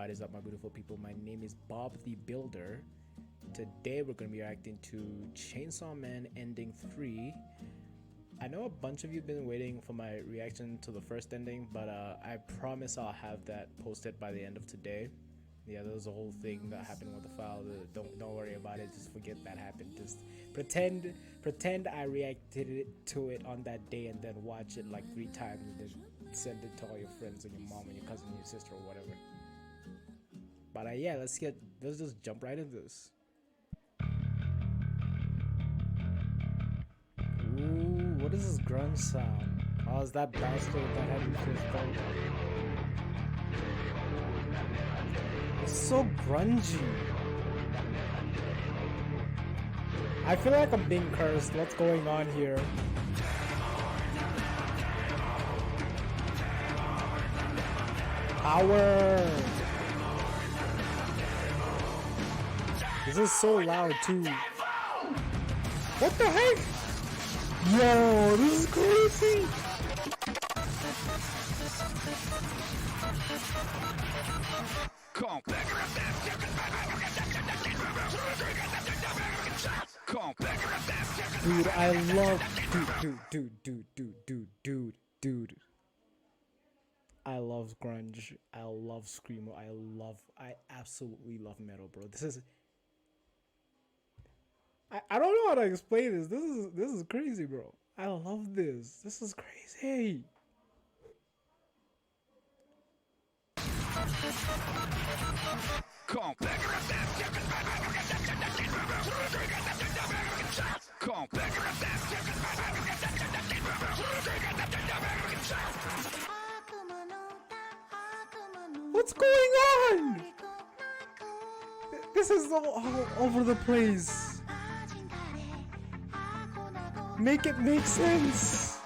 What is up, my beautiful people? My name is Bob the Builder. Today we're going to be reacting to Chainsaw Man Ending 3. I know a bunch of you have been waiting for my reaction to the first ending, but I promise I'll have that posted by the end of today. Yeah, there was a whole thing that happened with the file. Don't worry about it. Just forget that happened. Just pretend I reacted to it on that day and then watch it like 3 times and then send it to all your friends and your mom and your cousin and your sister or whatever. But yeah, let's just jump right into this. Ooh, what is this grunge sound? Oh, is that bastard that had me first done? It's so grungy. I feel like I'm being cursed. What's going on here? Power! This is so loud too. What the heck? Yo, this is crazy! Dude, I love dude. I love grunge. I love screamo. I absolutely love metal, bro. This is I don't know how to explain this. This is crazy, bro. I love this. This is crazy. What's going on? This is all over the place. Make it make sense.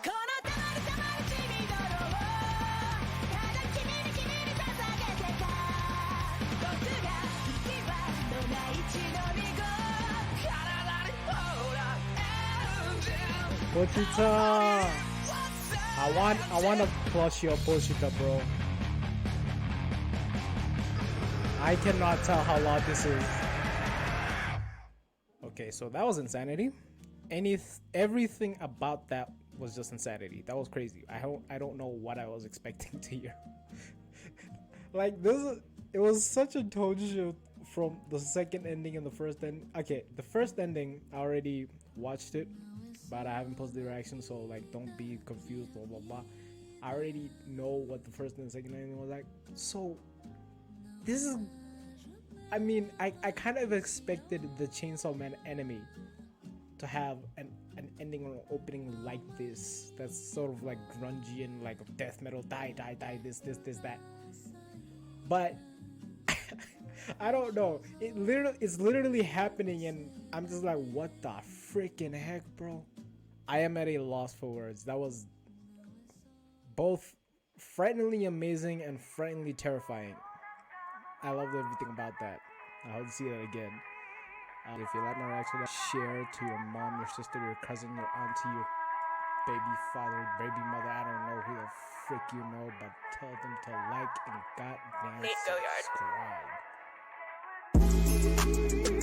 Pochita! I want to plush your Pochita, bro. I cannot tell how loud this is. Okay, so that was insanity. Everything about that was just insanity. That was crazy. I don't know what I was expecting to hear. Like this, it was such a tone shift from the second ending and the first ending. Okay, the first ending I already watched it, but I haven't posted the reaction, so like don't be confused. Blah blah blah. I already know what the first and the second ending was like. So this is, I mean, I kind of expected the Chainsaw Man enemy to have an ending or an opening like this. That's sort of like grungy and like death metal, die, this, that. But I don't know. It's literally happening, and I'm just like, what the freaking heck, bro? I am at a loss for words. That was both frighteningly amazing and frighteningly terrifying. I loved everything about that. I hope to see that again. If you like my reaction, share to your mom, your sister, your cousin, your auntie, your baby father, baby mother. I don't know who the frick you know, but tell them to like and goddamn subscribe.